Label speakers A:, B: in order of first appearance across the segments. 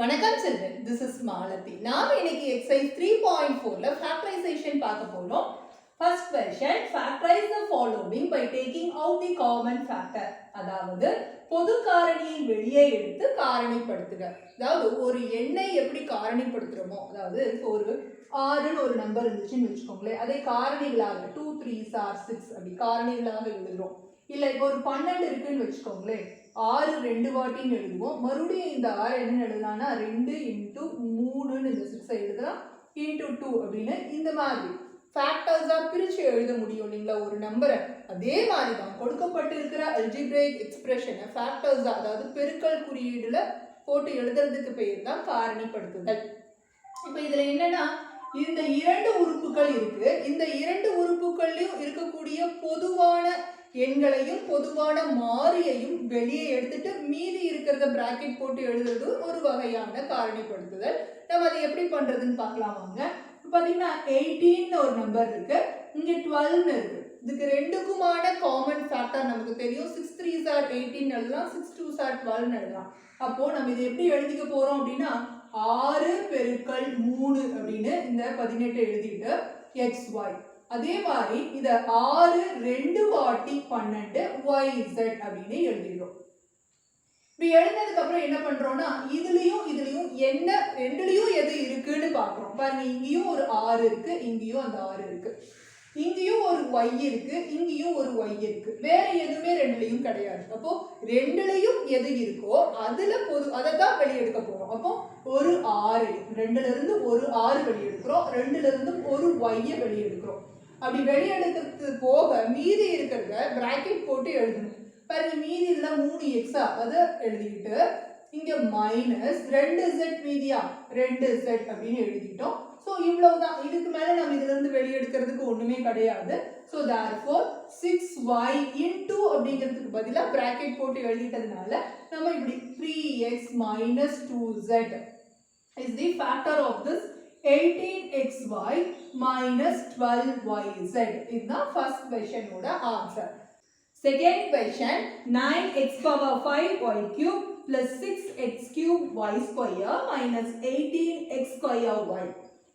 A: வணக்கம் children, this is Malathi. நாம் இன்னைக்கு exercise 3.4ல factorization பார்க்க போறோம். First question, factorize the following by taking out the common factor. அதாவது பொது காரணியை வெளியே எடுத்து காரணிப்படுத்துக. அதாவது ஒரு எண்ணை எப்படி காரணிப்படுத்துறோமோ, அதாவது ஒரு 6ன்னு ஒரு நம்பர் இருந்துச்சுன்னு வெச்சுக்கோங்களேன். அதை காரணிகளாக 2 3s are 6 அப்படி காரணிகளாக எழுதுறோம். இல்ல இப்போ ஒரு 12 இருக்குன்னு வெச்சுக்கோங்களேன். 6 2 வாட்டின்னு எழுதுவோம். மறுபடியும் இந்த 6 என்ன எழுதலாம்னா 2 into 3ன்னு இந்த 6 எழுதலாம் into 2 அப்படின்னு இந்த மாதிரி ஃபேக்டர்ஸா பிரிச்சு எழுத முடியும் இல்லைங்களா ஒரு நம்பரை. அதே மாதிரி தான் கொடுக்கப்பட்டிருக்கிற அல்ஜிப்ரைக் எக்ஸ்பிரஷனை ஃபேக்டர்ஸா அதாவது பெருக்கல் குறியீடுல போட்டு எழுதுறதுக்கு பெயர் தான் காரணிப்படுத்துதல். இப்போ இதுல என்னன்னா இந்த இரண்டு உறுப்புகள் இருக்கு. இந்த இரண்டு உறுப்புகள்லயும் இருக்கக்கூடிய பொதுவான எண்களையும் பொதுவான மாறியையும் வெளியே எடுத்துட்டு மீதி இருக்கிறத பிராக்கெட் போட்டு எழுதுறது ஒரு வகையான காரணிப்படுத்துதல். நம்ம அதை எப்படி பண்றதுன்னு பார்க்கலாம் வாங்க. பாத்தீங்கன்னா 18 ஒரு நம்பர் இருக்கு, இங்க 12 இருக்கு. இதுக்கு ரெண்டுக்குமான காமன் ஃபேக்டர் நமக்கு தெரியும். 6 3s are 18 எழுதலாம், 6 2s are 12 எழுதலாம். அப்போ நம்ம இதை எப்படி எழுதிக்க போறோம் அப்படின்னா 6 பெருக்கல் 3 அப்படின்னு இந்த 18 எழுதிட்டு xy. அதே மாதிரி இத 6 2 வாட்டி 12 yz அப்படின்னு எழுதிடுறோம். இப்ப எழுதினதுக்கு அப்புறம் என்ன பண்றோம்னா இதுலயும் என்ன ரெண்டுலயும் எது இருக்குன்னு பாக்குறோம். பாருங்க இங்கேயும் ஒரு 6 இருக்கு, இங்கேயும் அந்த 6 இருக்கு. இங்கேயும் ஒரு y இருக்கு, இங்கேயும் ஒரு y இருக்கு. வேற எதுவுமே ரெண்டுலயும் கிடையாது. அப்போ ரெண்டுலயும் எது இருக்கோ அதுல அதை தான் வெளியெடுக்க போறோம். அப்போ ஒரு 6 ரெண்டுல இருந்து ஒரு 6 வெளியெடுக்கிறோம், ரெண்டுல இருந்து ஒரு y வெளியெடுக்கிறோம். அப்படி வெளியெடுக்கிறது போக மீதி இருக்கிறத பிராக்கெட் போட்டு எழுதணும். பாருங்க மீதி இதுல 3x அதை எழுதிக்கிட்டு இங்க மைனஸ் 2z மீதியா 2z அப்படின்னு எழுதிட்டோம். ஸோ இவ்வளவுதான். இதுக்கு மேல நம்ம இதுல இருந்து வெளியெடுக்கிறதுக்கு ஒண்ணுமே கிடையாது. ஸோ therefore 6y into அப்படிங்கிறதுக்கு பதிலா பிராக்கெட் போட்டு எழுதிட்டதுனால நம்ம இப்படி 3x minus 2z is the factor of this 18xy minus 12yz. இதுதான் first question ஓட answer. Second question, 9x power 5y cube plus 6x cube y square minus 18x square y.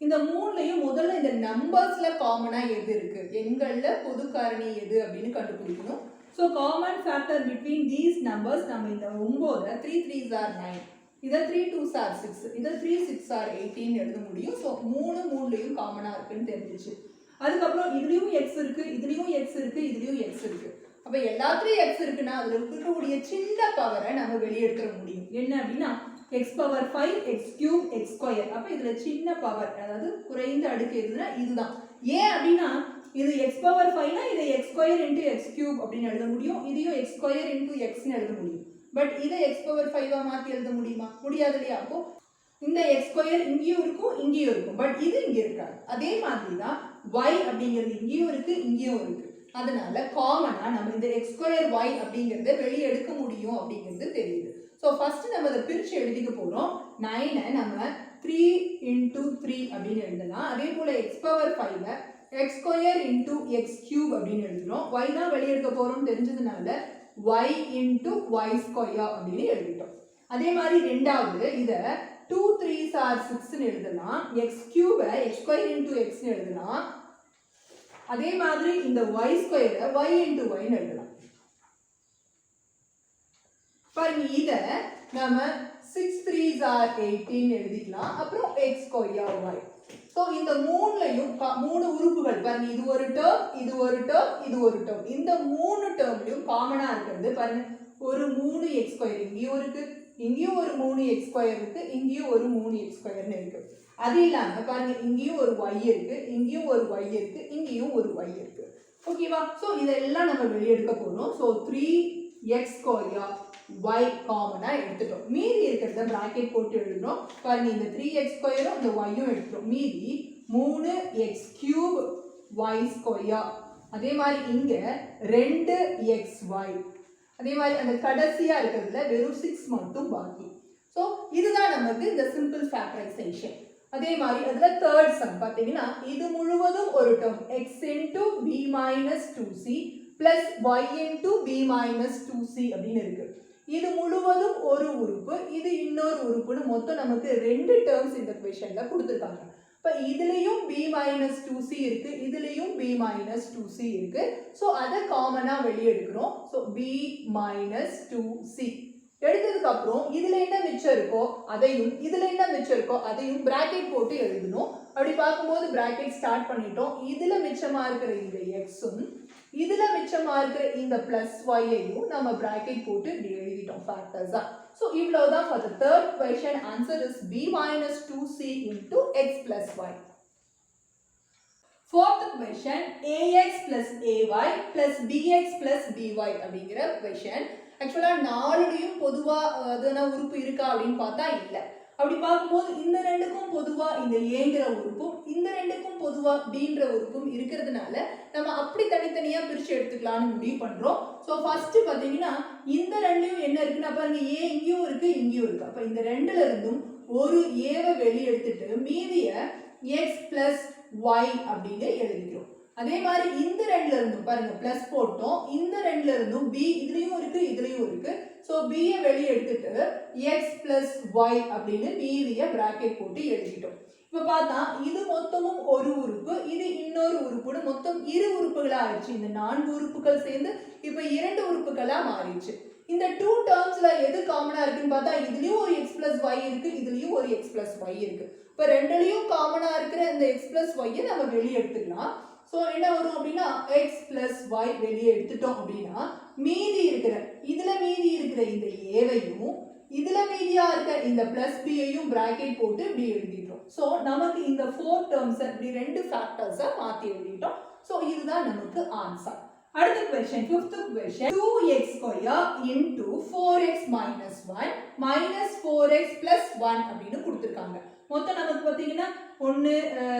A: இந்த மூணுலயும் முதல்ல இந்த நம்பர்ஸ்ல காமனா எது இருக்கு, எண்கள்ல பொது காரணி எது அப்படின்னு கண்டுபிடிக்கணும். So common factor between these numbers நம்ம இந்த 9 3 3s are 9, இதை 3 2s are 6, இதை 3 6 are 18 எழுத முடியும். ஸோ மூணுலயும் காமனா இருக்குன்னு தெரிஞ்சிச்சு. அதுக்கப்புறம் இதுலயும் எக்ஸ் இருக்கு, இதுலயும் எக்ஸ் இருக்கு, இதுலயும் எக்ஸ் இருக்கு. அப்ப எல்லாத்துலயும் எக்ஸ் இருக்குன்னா அதுல இருக்கக்கூடிய சின்ன பவரை நம்ம வெளியெடுக்க முடியும். என்ன அப்படின்னா x power 5 x cube x square. அப்ப இதுல சின்ன பவர் அதாவது குறைந்த அடுக்கு எதுனா இதுதான். ஏன் அப்படின்னா இது x பவர் 5னா இதை x square into x cube அப்படின்னு எழுத முடியும், இதையும் x ஸ்கொயர் இன்டு xன்னு எழுத முடியும். பட் இதை x பவர் 5ஆ மாத்தி எழுத முடியுமா? முடியாது இல்லையா? அப்போ இந்த x ஸ்கொயர் இங்கேயும் இருக்கும் இங்கேயும் இருக்கும், பட் இது இங்க இருக்காது. அதே மாதிரி தான் y அப்படிங்கிறது இங்கேயும் இருக்கு இங்கேயும் இருக்கு. அதனால காமனா நம்ம இந்த x ஸ்கொயர் y அப்படிங்கறத வெளியே எடுக்க முடியும் அப்படிங்கிறது தெரியுது. ஸோ ஃபர்ஸ்ட் நம்ம அதை பிரிச்சு எழுதிக்க போறோம். 9 நம்ம 3 into 3 அப்படின்னு எழுதலாம். அதே போல x power 5 x square into x cube அப்படின்னு எழுதுறோம். y தான் வெளியே எடுக்க போறோம் தெரிஞ்சதுனால y into y ஸ்கொயர் அப்படின்னு எழுதிட்டோம். அதே மாதிரி ரெண்டாவது இத 2 3s are 6ன்னு எழுதலாம். x கியூப x ஸ்கொயர் into x ன்னு எழுதலாம். அதே மாதிரி இந்த y ஸ்கொயரை y into y ன்னு எழுதலாம். பாருங்க இத நம்ம 6 3s are 18 எழுதிக்கலாம். அப்புறம் x ஸ்கொயர் y. சோ இந்த மூணுலயும் மூணு உறுப்புகள் பாருங்க, இது ஒரு டேர்ம், இது ஒரு டேர்ம், இது ஒரு டேர்ம். இந்த மூணு டேர்ம்லயும் காமனா இருக்கிறது பாருங்க ஒரு 3x ஸ்கொயர் இங்கேயும் இருக்கு, இங்கேயும் ஒரு 3x ஸ்கொயர் இருக்கு, இங்கேயும் ஒரு 3x ஸ்கொயர்னு இருக்கு. அது இல்லாம பாருங்க இங்கேயும் ஒரு y இருக்கு, இங்கேயும் ஒரு y இருக்கு, இங்கேயும் ஒரு y இருக்கு. ஓகேவா? சோ இதெல்லாம் நம்ம வெளியெடுக்க போறோம். சோ 3x ஸ்கொயர் y காமனா எடுத்துட்டோம். மீதி இருக்கிறத பிராக்கெட் போட்டு எழுதுறோம். பாருங்க இந்த 3x ஸ்கொயரும் இந்த y-யும் எடுத்துட்டோம். மீதி 3x கியூப் y ஸ்கொயர். அதே மாதிரி இங்க 2xy. அதே மாதிரி அந்த கடைசியா இருக்கிறதுல வெறும் 6 மட்டும் பாக்கி. சோ இதுதான் நமக்கு இந்த சிம்பிள் ஃபேக்டரைசேஷன். அதே மாதிரி அதுல தேர்ட் சம் பாத்தீங்கன்னா இது முழுவதும் ஒரு term x into b minus 2c plus y into b minus 2c அப்படின்னு இருக்கு. இது முழுவதும் ஒரு உறுப்பு, இது இன்னொரு உறுப்புன்னு மொத்தம் நமக்கு 2 டேர்ம்ஸ் இந்த क्वेश्चनல கொடுத்திருக்காங்க. அப்ப இதுலயும் b - 2c இருக்கு, இதுலயும் b - 2c இருக்கு. சோ அத காமனா வெளிய எடுக்கிறோம். சோ b - 2c எடுத்ததுக்கு அப்புறம் இதுல என்ன மிச்சம் இருக்கோ அதையும் இதுல என்ன மிச்சம் இருக்கோ அதையும் பிராக்கெட் போட்டு எழுதணும். அப்படி பார்க்கும்போது பிராக்கெட் ஸ்டார்ட் பண்ணிட்டோம். இதுல மிச்சமா இருக்கிற இந்த xம் இதுல மிச்சமா இருக்கிற இந்த பிளஸ் y-ஐயும் நம்ம பிராக்கெட் போட்டு இப்படி எழுதிட்டோம் ஃபேக்டர்ஸா. சோ இவ்வளவுதான் for the third question. Answer is b - 2c into x plus y. Fourth question, ax plus ay plus bx plus by அப்படிங்கிற question. ஆக்சுவலா நாலுடையும் பொதுவா அதுனா உறுப்பு இருக்கா அப்படின்னு பார்த்தா இல்ல. அப்படி பார்க்கும்போது இந்த ரெண்டுக்கும் பொதுவா இந்த ஏங்கிற உறுப்பும் இந்த ரெண்டுக்கும் பொதுவா பீன்ற உறுப்பும் இருக்கிறதுனால நம்ம அப்படி தனித்தனியா பிரிச்சு எடுத்துக்கலாம்னு முடிவு பண்றோம். சோ ஃபர்ஸ்ட் பாத்தீங்கன்னா இந்த ரெண்டுலயும் என்ன இருக்குன்னா பாருங்க, ஏ இங்கேயும் இருக்கு இங்கேயும் இருக்கு. அப்ப இந்த ரெண்டுல இருந்தும் ஒரு ஏவை வெளியே எடுத்துட்டு மீதிய x plus y அப்படின்னு எழுதிக்கிறோம். அதே மாதிரி இந்த ரெண்டுல இருந்தும் பாருங்க பிளஸ் போட்டோம், இந்த ரெண்டுல இருந்தும் b இதுலயும் இருக்கு இதுலயும் இருக்கு. சோ b யை வெளிய எடுத்துட்டு x plus y அப்படின்னு மீதிய பிராக்கெட் போட்டு எழுதிட்டோம். இப்ப பார்த்தா இது மொத்தமும் ஒரு உறுப்பு, இது இன்னொரு உறுப்புன்னு மொத்தம் இரு உறுப்புகளா ஆயிடுச்சு. இந்த 4 உறுப்புகள் சேர்ந்து இப்ப 2 உறுப்புகளா மாறிடுச்சு. இந்த 2 டேர்ம்ஸ்ல எது காமனா இருக்குன்னு பார்த்தா இதுலயும் ஒரு x plus y இருக்கு, இதுலயும் ஒரு x plus y இருக்கு. இப்ப ரெண்டுலயும் காமனா இருக்கிற இந்த x plus y-யை நம்ம வெளிய எடுத்துக்கலாம். சோ என்ன வரும் அப்படின்னா x plus y வெளியே எடுத்துட்டோம் அப்படின்னா மீதி இருக்கிற இதுல மீதி இருக்கிற இந்த ஏவையும் இதுல மீதியா இருக்க இந்த பிளஸ் b ஐயும் பிராக்கெட் போட்டு இப்படி எழுதிட்டோம். சோ நமக்கு இந்த 4 டேர்ம்ஸ் இப்படி ரெண்டு ஃபேக்டர்ஸை மாத்தி எழுதிட்டோம். சோ இதுதான் நமக்கு ஆன்சர். அடுத்த question, fifth question, 2x square into 4x minus 1 minus 4x plus 1 அப்படின்னு கொடுத்திருக்காங்க. மொத்தம் நமக்கு பாத்தீங்கன்னா 1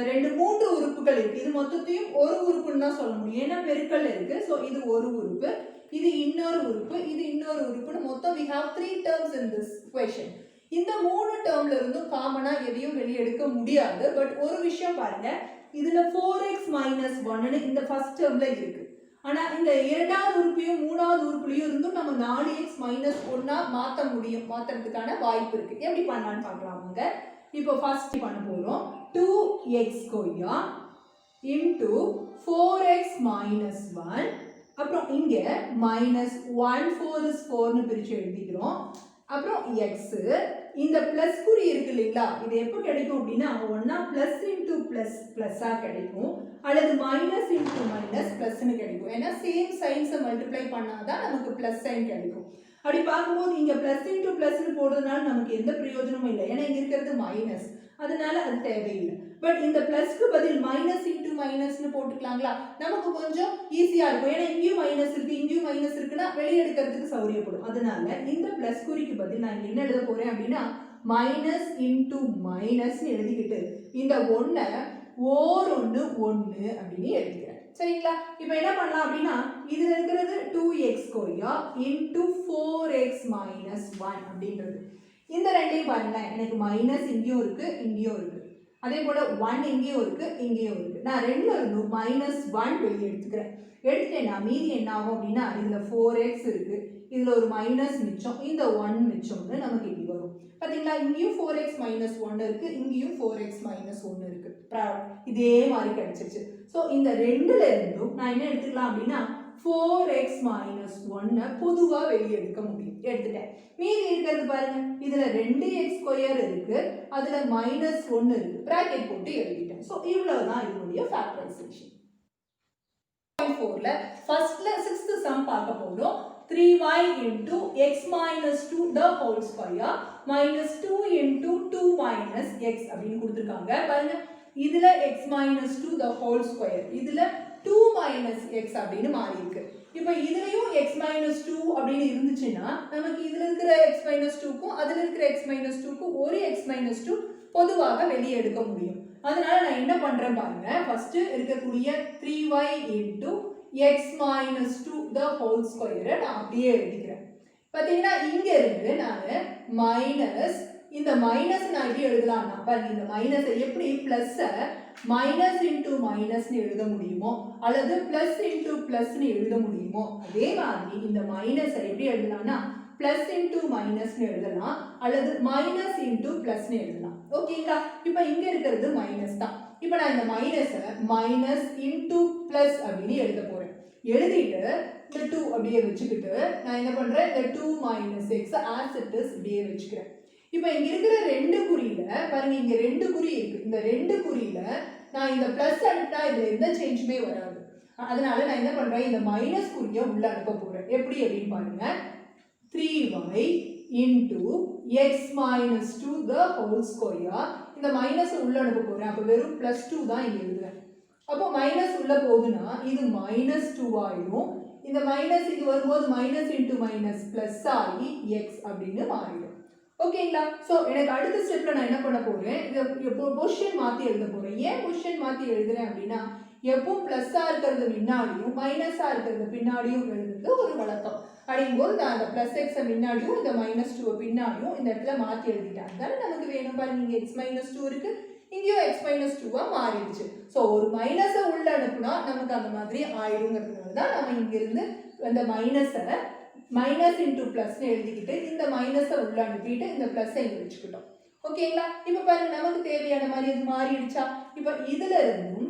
A: 2 3 உறுப்புகள் இருக்கு. இது மொத்தத்தையும் ஒரு உறுப்புன்னு தான் சொல்ல முடியும், ஏன்னா பெருக்கல் இருக்கு. சோ இது ஒரு உறுப்பு, இது இன்னொரு உறுப்பு, இது இன்னொரு உறுப்புன்னு மொத்தம் we have 3 terms in this question. இந்த 3 டேர்ம்ல இருந்தும் காமனா எதையும் வெளிய எடுக்க முடியாது. பட் ஒரு விஷயம் பாருங்க, இதுல 4x minus 1 இந்த ஃபர்ஸ்ட் டேர்ம்ல இருக்கு. ஆனா இந்த இரண்டாவது உறுப்பையும் மூணாவது உறுப்புலயும் இருந்தும் நம்ம 4x minus 1 மாத்த முடியும், மாத்துறதுக்கான வாய்ப்பு இருக்கு. எப்படி பண்ணலாம்னு பார்க்கலாம்ங்க. இப்போ ஃபர்ஸ்ட் பண்ண போறோம் 2x square into 4x minus 1, அப்புறம் இங்க minus 1 4 is 4 னு பிரிச்சு எழுதிக்கிறோம். அப்புறம் x இந்த பிளஸ் குறி இருக்கு இல்லைங்களா, இது எப்போ கிடைக்கும் அப்படின்னா ஒண்ணா பிளஸ் இன்டு பிளஸ் பிளஸ்ஸா கிடைக்கும், அல்லது மைனஸ் இன்டு மைனஸ் பிளஸ்னு கிடைக்கும். ஏன்னா சேம் சைன்ஸை மல்டிப்ளை பண்ணாதான் நமக்கு பிளஸ் சைன் கிடைக்கும். அப்படி பார்க்கும்போது இங்க பிளஸ் இன்டு பிளஸ்னு போடுறதுனால நமக்கு எந்த பிரயோஜனமும் இல்லை, ஏன்னா இங்க இருக்கிறது மைனஸ், அதனால அது தேவையில்லை. பட் இந்த பிளஸ்க்கு பதில் மைனஸ் இன்டு மைனஸ்னு போட்டுக்கலாங்களா, நமக்கு கொஞ்சம் ஈஸியா இருக்கும். ஏன்னா இங்கேயும் மைனஸ் இருக்கு இங்கேயும் மைனஸ் இருக்குன்னா வெளியே எடுக்கிறதுக்கு சௌரியப்படும். அதனால இந்த பிளஸ் குறிக்கு பதில் நான் என்ன எழுத போறேன் அப்படின்னா மைனஸ் இன்டு மைனஸ் எழுதிக்கிட்டு இந்த 1 ஓர் 1 1 அப்படின்னு எழுதிக்கிறேன். சரிங்களா? இப்போ என்ன பண்ணலாம் அப்படின்னா இதுல இருக்கிறது 2x square into 4x minus 1 அப்படின்றது. இந்த ரெண்டையும் பாருங்களேன், எனக்கு மைனஸ் இங்கேயும் இருக்கு இங்கேயும் இருக்கு, அதே போல 1 இங்கேயும் இருக்கு இங்கேயும் இருக்கு. நான் ரெண்டுல இருந்தும் மைனஸ் 1 வெளியே எடுத்துக்கிறேன். எடுத்துட்டேன்னா மீதி என்ன ஆகும் அப்படின்னா இதுல 4x இருக்கு, இதுல ஒரு மைனஸ் மிச்சம், இந்த 1 மிச்சம்னு நமக்கு இப்படி வரும். பாத்தீங்களா, இங்கேயும் 4x minus 1 இருக்கு, இங்கேயும் 4x minus 1 இருக்கு. இதே மாதிரி கிடைச்சிருச்சு. ஸோ இந்த ரெண்டுல இருந்தும் நான் என்ன எடுத்துக்கலாம் அப்படின்னா 4x minus 1 பொதுவா வெளியே எடுக்க முடியும். எடுத்துட்டேன். மீதி இருக்கிறது பாருங்க, இதுல 2x ஸ்கொயர் இருக்கு, அதுல மைனஸ் 1 இருக்கு, பிராக்கெட் போட்டு எழுதிட்டேன். ஸோ இவ்வளவுதான் இதனுடைய ஃபேக்டரைசேஷன். 4ல ஃபர்ஸ்ட்ல 6th சம் பார்க்க போறோம். 3y into x minus 2 the whole square minus 2 into 2 minus x அப்படின்னு கொடுத்திருக்காங்க. பாருங்க, இதுல x minus 2 the whole square, இதுல 2 minus x அப்படின்னு மாறி இருக்கு. இப்போ இதுலயும் x minus 2 அப்படின்னு இருந்துச்சுன்னா நமக்கு இதுல இருக்கிற x minus 2க்கும் அதுல இருக்கிற x minus 2க்கும் ஒரு x minus 2 பொதுவாக வெளியே எடுக்க முடியும். அதனால நான் என்ன பண்றேன் பாருங்க, ஃபர்ஸ்ட் இருக்கக்கூடிய 3y into x minus 2 the whole square நான் அப்படியே எழுதிக்கிறேன். பாத்தீங்கன்னா இங்க இருந்து நான் மைனஸ், இந்த மைனஸ் நான் எப்படி எழுதலாம்னா பாருங்க, இந்த மைனஸை எப்படி பிளஸ் மைனஸ் இன்டு மைனஸ்னு எழுத முடியுமோ அல்லது பிளஸ் இன்டு பிளஸ்னு எழுத முடியுமோ அதே மாதிரி இந்த மைனஸை எப்படி எழுதலாம்னா பிளஸ் இன்டூ மைனஸ்னு எழுதலாம் அல்லது மைனஸ் இன்டூ பிளஸ்னு எழுதலாம். ஓகேங்களா? இப்போ இங்க இருக்கிறது மைனஸ் தான். இப்போ நான் இந்த மைனஸை மைனஸ் இன்டூ பிளஸ் அப்படின்னு எழுத போறேன். எழுதிட்டு இந்த 2 அப்படியே வச்சுக்கிட்டு நான் என்ன பண்றேன், இந்த 2 minus X as it is இப்படியே வச்சுக்கிறேன். இப்போ இங்க இருக்கிற ரெண்டு குறியில பாருங்க, இங்க ரெண்டு குறி இருக்கு. இந்த ரெண்டு குறியில நான் இந்த பிளஸ் அனுப்பிட்டா இதுல எந்த சேஞ்சுமே வராது. அதனால நான் என்ன பண்றேன், இந்த மைனஸ் குறியை உள்ள அனுப்ப போறேன். எப்படி அப்படின்னு பாருங்க, 3y into x minus 2 the whole square. இந்த மைனஸ் உள்ள அனுப்ப போறேன். அப்ப வெறும் +2 தான் இங்க எழுதுறேன். அப்போ மைனஸ் உள்ள போகுதுன்னா இது -2 ஆயிடும். இந்த மைனஸ் இது வரும்போது மைனஸ் இன்டூ மைனஸ் பிளஸ் ஆகி x அப்படின்னு மாறிடும். ஓகேங்களா? ஸோ எனக்கு அடுத்த ஸ்டெப்ல நான் என்ன பண்ண போறேன், இதை பொசிஷன் மாத்தி எழுத போறேன். ஏன் பொசிஷன் மாத்தி எழுதுறேன் அப்படின்னா, எப்பவும் பிளஸ்ஸா இருக்கிறது முன்னாடியும் மைனஸா இருக்கிறது பின்னாடியும் எழுதுறது ஒரு வழக்கம். அப்படிங்கும்போது நான் அந்த பிளஸ் எக்ஸை முன்னாடியும் இந்த -2 பின்னாடியும் இந்த இடத்துல மாற்றி எழுதிட்டேன். அதுதானே நமக்கு வேணும். பாருங்க, இங்கே x-2 இருக்கு, இங்கேயும் x-2 மாறிடுச்சு. ஸோ ஒரு மைனஸை உள்ள அனுப்புனா நமக்கு அந்த மாதிரி ஆயிடுங்கிறதுனால தான் நம்ம இங்கிருந்து அந்த மைனஸை மைனஸ் இன்டூ பிளஸ்ன்னு எழுதிக்கிட்டு இந்த மைனஸை உள்ள அனுப்பிட்டு இந்த பிளஸ்ஸை இங்கே வச்சுக்கிட்டோம். ஓகேங்களா? இப்போ பாருங்க, நமக்கு தேவையான மாதிரி இது மாறிடுச்சா? இப்போ இதுல இருந்தும்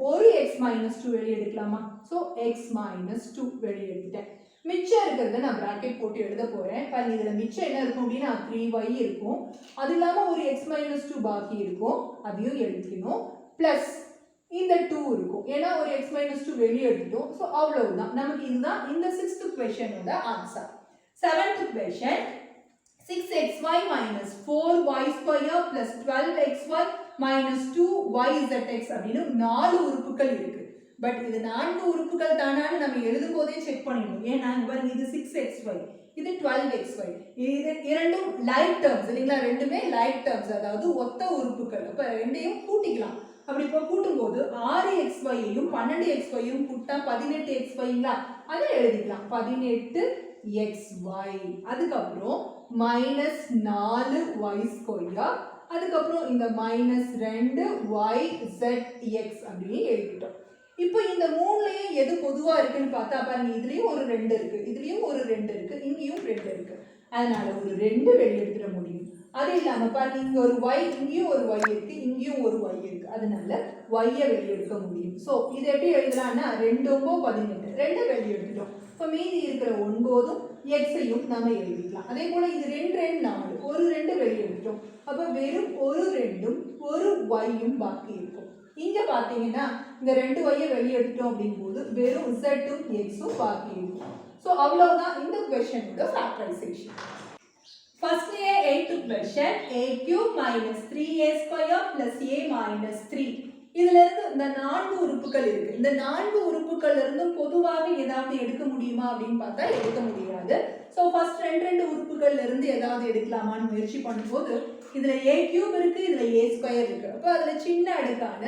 A: ஒரு x-2 வெளியே எடுக்கலாமா? ஸோ x-2 வெளியே எடுத்துட்டேன். மிச்சம் இருக்கிறத நான் பிராக்கெட் போட்டு எழுத போறேன். பாருங்க, இதுல மிச்சம் என்ன இருக்கும் அப்படின்னா 3y இருக்கும். அது இல்லாம ஒரு x-2 பாக்கி இருக்கும், அதையும் எழுதிக்கணும். பிளஸ் இந்த 2 இருக்கும், ஏன்னா ஒரு x-2 வெளியே எடுத்துட்டோம். ஸோ அவ்வளவுதான். நமக்கு இதுதான் இந்த 6th கொஸ்டினோட answer. 7th question, 6xy minus 4y square plus 12xy minus 2yzx அப்படின்னு 4 உறுப்புகள் இருக்கு. பட் இது 4 உறுப்புகள் தானான்னு நம்ம எழுதும் போதே செக் பண்ணிடணும். ஏன்னா பாருங்க, இது 6xy, இது 12xy, இது இரண்டும் லைக் டேர்ம்ஸ் இல்லைங்களா? ரெண்டுமே லைக் டேர்ம்ஸ், அதாவது ஒத்த உறுப்புகள். அப்ப ரெண்டையும் கூட்டிக்கலாம். அப்படி இப்போ கூட்டும்போது 6xyயையும் 12xyயும் கூட்டா 18xyங்களா? அதை எழுதிக்கலாம். 18xy, அதுக்கப்புறம் -4y ஸ்கொயர், அதுக்கப்புறம் இந்த -2yzx அப்படின்னு எழுதிட்டோம். இப்போ இந்த மூணுலயே எது பொதுவா இருக்குன்னு பார்த்தா பாருங்க, இதுலயும் ஒரு 2 இருக்கு, இதுலயும் ஒரு 2 இருக்கு, இங்கேயும் 2 இருக்கு. அதனால ஒரு 2 வெளியெடுத்துட முடியும். அது இல்லாம பாருங்க, இங்க ஒரு y, இங்கேயும் ஒரு y இருக்கு, இங்கேயும் ஒரு y இருக்கு. அதனால y-ஐ வெளியெடுக்க முடியும். ஸோ இது எப்படி எழுதலாம்னா 2 18, 2 வெளியெடுத்துட்டோம். இப்போ மீதி இருக்கிற 9ம் x-ஐயும் நம்ம எழுதிக்கலாம். அதே போல இது 2 2 4, ஒரு 2 வெளியெடுத்துட்டோம். அப்போ வெறும் ஒரு 2ம் ஒரு y-யும் பாக்கி இருக்கும். இங்க பாத்தீங்கன்னா இந்த 2y-ஐ வெளியெடுத்துட்டோம் அப்படிங்கும்போது வெறும் z-ம் x-ம் பாக்கி இருக்கும். ஸோ அவ்வளவுதான் இந்த கொஸ்டினோட factorisation. Firstly, 8th question, a cube minus 3a square plus a minus 3. இதுல இருந்து இந்த 4 உறுப்புகள் இருக்கு. இந்த 4 உறுப்புகள்ல இருந்து பொதுவாக ஏதாவது எடுக்க முடியுமா அப்படின்னு பார்த்தா எடுக்க முடியாது. சோ ஃபர்ஸ்ட் ரெண்டு உறுப்புகள்ல இருந்து ஏதாவது எடுக்கலாமான்னு முயற்சி பண்ணும்போது இதுல a கியூப் இருக்கு, இதுல a ஸ்கொயர் இருக்கு. அப்ப அதுல சின்ன அடுக்கான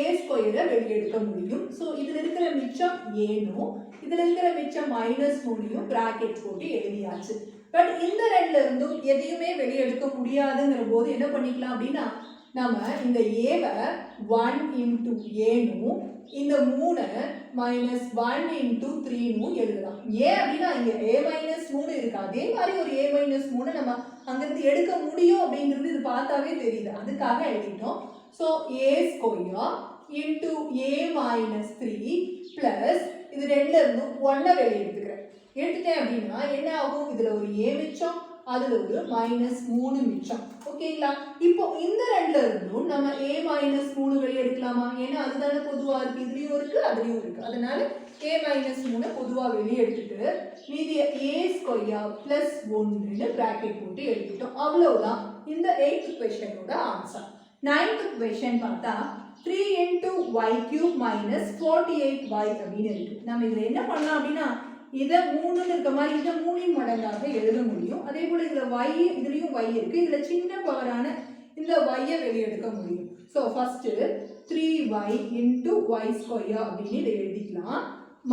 A: a ஸ்கொயரை வெளியே எடுக்க முடியும். சோ இதுல இருக்கிற மிச்சம் a-னும் இதுல இருக்கிற மிச்சம் -3யும் பிராக்கெட் போட்டு எழுதியாச்சு. பட் இந்த ரெண்டுல இருந்தும் எதையுமே வெளியே எடுக்க முடியாதுங்கிற போது என்ன பண்ணிக்கலாம் அப்படின்னா, நம்ம இந்த a-வை 1 into a-னும் இந்த 3 -1 into 3னும் எழுதலாம். ஏன் அப்படின்னா இங்க a-3 இருக்கு, அதே மாதிரி ஒரு a-3 நம்ம அங்கிருந்து எடுக்க முடியும் அப்படிங்கிறது இது பார்த்தாவே தெரியுது, அதுக்காக எழுதிட்டோம். So a square into a-3 plus இது ரெண்டுல இருந்தும் 1 வெளியே எடுத்துக்கிறேன். எடுத்துட்டேன் அப்படின்னா என்ன ஆகும், இதுல ஒரு a மிச்சம், அதுல ஒரு -3 மிச்சம். ஓகேங்களா? இப்போ இந்த ரெண்டுல இருந்தும் நம்ம a-3 வெளியே எடுக்கலாமா? ஏன்னா அதுதானே பொதுவா இருக்கு, இதுலயும் இருக்கு அதுலயும் இருக்கு. அதனால a-3 பொதுவா வெளியே எடுத்துட்டு மீதி a ஸ்கொயர் பிளஸ் 1ன்னு பிராக்கெட் போட்டு எழுதிட்டோம். அவ்வளவுதான் இந்த 8th கொஸ்டினோட ஆன்சர். 9th கொஸ்டின் பார்த்தா 3 into y cube minus 48y அப்படின்னு இருக்கு. நம்ம இதுல என்ன பண்ணலாம் அப்படின்னா, இதை 3 இருக்க மாதிரி இதை 3 மடங்காக எழுத முடியும். அதே போல இதுல y, இதுலயும் y இருக்கு, இதுல சின்ன பவரான இந்த y-ஐ வெளியெடுக்க முடியும். So first 3y into y square அப்படின்னு இதை எழுதிக்கலாம்.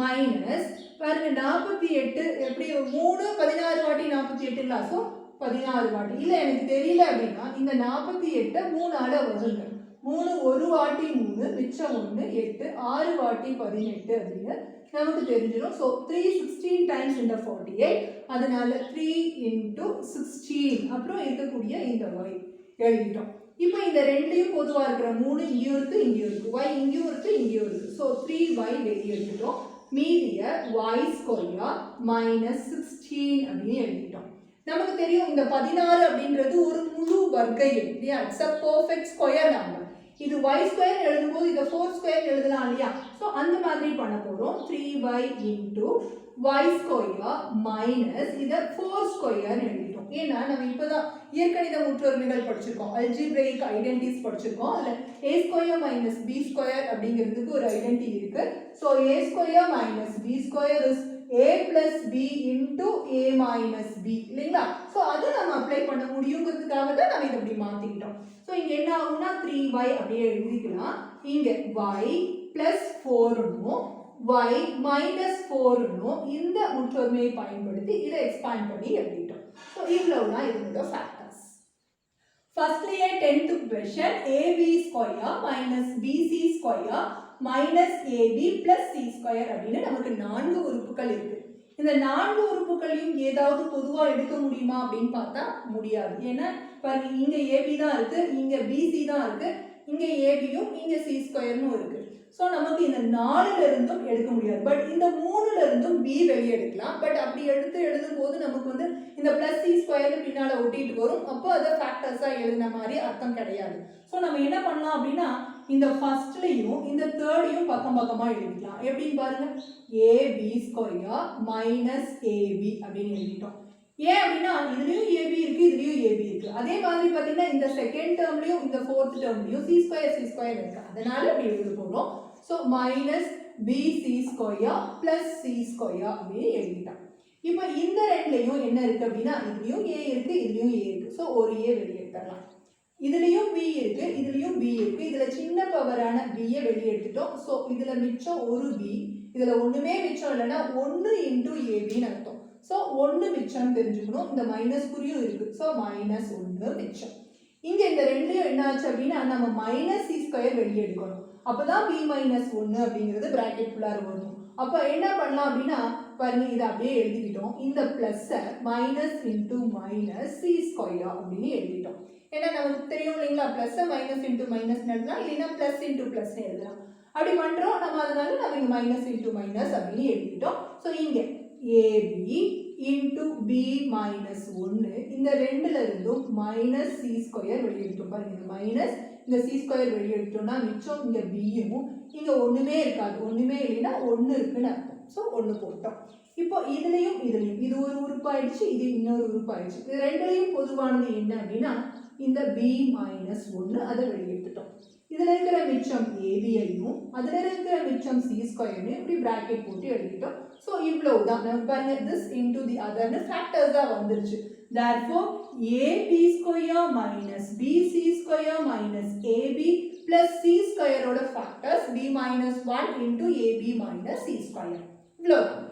A: மைனஸ் பாருங்க 48 எப்படி 3 16 வாட்டி 48ங்களா? ஸோ 16 வாட்டி. இல்லை எனக்கு தெரியல அப்படின்னா இந்த 48 3ஆல வகுங்க. 3 ஒரு வாட்டி 3 மிச்சம் 1 8 6 வாட்டி 18 அப்படின்னு நமக்கு தெரிஞ்சிடும். ஸோ 316 டைம்ஸ் இந்த 48, அதனால 3 into 16 அப்புறம் இருக்கக்கூடிய இந்த y எழுதிட்டோம். இப்போ இந்த ரெண்டையும் பொதுவா இருக்கிற 3 இங்கேயும் இருக்கு இங்கேயும் இருக்கு, y இங்கேயும் இருக்கு இங்கேயும் இருக்கு. ஸோ 3y வெளியே எடுத்துட்டோம். மீதிய y ஸ்கொயர் மைனஸ் 16 அப்படின்னு எழுதிட்டோம். நமக்கு தெரியும் இந்த 16 அப்படின்றது ஒரு முழு வர்க்க எண் இல்லையா? It's a perfect square number. இது y ஸ்கொயர் எழுதும்போது இதை 4 ஸ்கொயர் எழுதலாம் இல்லையா? ஸோ அந்த மாதிரி பண்ண போகிறோம். 3y into y square minus இதை 4 ஸ்கொயர் எழுதிட்டோம். ஏன்னா நம்ம இப்போதான் இயற்கணித முற்றொருமைகள் படிச்சிருக்கோம், அல்ஜிப்ரைக் ஐடென்டிஸ் படிச்சிருக்கோம். அதில் a square minus b square அப்படிங்கிறதுக்கு ஒரு ஐடென்டி இருக்கு. So a square minus b square is a plus b into a minus b இல்லைங்களா? ஸோ அதை நம்ம அப்ளை பண்ண முடியுங்கிறதுக்காக தான் நம்ம இதை அப்படி மாற்றிக்கிட்டோம். ஸோ இங்கே என்ன ஆகும்னா 3y அப்படியே எழுதிக்கலாம். இங்கே y plus 4னும் y minus 4னும் இந்த முற்றொருமையை பயன்படுத்தி இதை எக்ஸ்பேண்ட் பண்ணி எழுதிட்டோம். ஸோ இவ்வளவுதான் இதோட ஃபேக்டர்ஸ். ஃபர்ஸ்ட்லியே 10th question ab square minus bc square minus ab plus C square அப்படின்னு நமக்கு 4 உறுப்புகள் இருக்கு. இந்த 4 உறுப்புகளையும் ஏதாவது பொதுவாக எடுக்க முடியுமா அப்படின்னு பார்த்தா முடியாது. ஏன்னா பாருங்க, இங்கே ab தான் இருக்கு, இங்கே bc தான் இருக்கு, இங்கே abயும் இங்கே சி ஸ்கொயர்னும் இருக்கு. ஸோ நமக்கு இந்த 4ல இருந்தும் எடுக்க முடியாது. பட் இந்த 3ல இருந்தும் b வெளியே எடுக்கலாம். பட் அப்படி எழுதும் போது நமக்கு வந்து இந்த பிளஸ் சி ஸ்கொயர் பின்னால ஒட்டிட்டு வரும். அப்போ அதை ஃபேக்டர்ஸா எழுதின மாதிரி அர்த்தம் கிடையாது. ஸோ நம்ம என்ன பண்ணலாம் அப்படின்னா இந்த ஃபர்ஸ்ட்லையும் இந்த தேர்டையும் பக்கம் பக்கமாக எழுதிக்கலாம். எப்படின்னு பாருங்க, ab ஸ்கொயர் மைனஸ் ab அப்படின்னு எழுதிட்டோம். ஏன் அப்படின்னா இதுலயும் ab இருக்கு இதுலயும் ab இருக்கு. அதே மாதிரி பார்த்தீங்கன்னா இந்த செகண்ட் டேர்ம்லையும் இந்த ஃபோர்த் டேர்ம்லையும் சி ஸ்கொயர் இருக்கு. அதனால அப்படி எழுத போகிறோம். So minus bc square plus C square அப்படின்னு எழுதிட்டோம். இப்போ இந்த ரெண்டுலையும் என்ன இருக்கு அப்படின்னா இதுலயும் a இருக்கு இதுலயும் a இருக்கு. ஸோ ஒரு a வெளியே எடுத்துடலாம். இதுலயும் b இருக்கு இதுலயும் b இருக்கு. இதுல சின்ன பவரான b வெளியே எடுத்துட்டோம். ஸோ இதுல மிச்சம் ஒரு b, இதுல ஒண்ணுமே மிச்சம் இல்லைன்னா 1 இன்டூ ஏபின்னு அர்த்தம். ஸோ 1 மிச்சம் தெரிஞ்சுக்கணும். இந்த மைனஸ் குறியும் இருக்கு. ஸோ மைனஸ் 1 மிச்சம். இங்க இந்த ரெண்டையும் என்ன ஆச்சு அப்படின்னா நம்ம மைனஸ் சி ஸ்கொயர் வெளியே எடுக்கணும். அப்பதான் b மைனஸ் 1 அப்படிங்கிறது பிராக்கெட் ஃபுல்லாக வரும். அப்போ என்ன பண்ணலாம் அப்படின்னா பாருங்க, இதை அப்படியே எழுதிக்கிட்டோம். இந்த plus minus into minus C square அப்படின்னு எழுதிட்டோம். ஏன்னா நமக்கு தெரியும் இல்லைங்களா, பிளஸ் மைனஸ் இன்டூ மைனஸ் எழுதலாம், இல்லைன்னா பிளஸ் இன்டூ பிளஸ் எழுதலாம். அப்படி பண்றோம் நம்ம. அதனால நம்ம இங்க மைனஸ் இன்டூ மைனஸ் அப்படின்னு எழுதிட்டோம். ஸோ இங்க ஏபி இன்டூ பி மைனஸ் 1, இந்த ரெண்டுல இருந்தும் மைனஸ் சி ஸ்கொயர் வெளியெடுத்தோம். பாருங்க, இந்த மைனஸ் இந்த சி ஸ்கொயர் வெளியெடுத்தோம்னா மிச்சம் இங்க பியும் இங்க ஒண்ணுமே இருக்காது. ஒண்ணுமே இல்லைன்னா 1 இருக்குன்னு அர்த்தம். ஸோ 1 போட்டோம். இப்போ இதுலயும் இது ஒரு உறுப்பாயிடுச்சு, இது இன்னொரு உறுப்பாயிடுச்சு. இது ரெண்டுலையும் பொதுவானது என்ன அப்படின்னா இந்த b மைனஸ் 1 அதை வெளியெடுத்துட்டோம். இதுல இருக்கிற மிச்சம் ஏபியையும் அதுல இருக்கிற மிச்சம் சி ஸ்கொயரையும் இப்படி பிராக்கெட் போட்டு எழுதிட்டோம். ஸோ இவ்வளவுதான். நம்ம பாருங்க, திஸ் இன்டூ தி அதர்னு ஃபேக்டர்ஸா வந்துருச்சு. therefore ab square minus bc square minus ab plus C ஸ்கொயரோட factors b minus 1 into ab minus C square. இவ்வளவுதான்.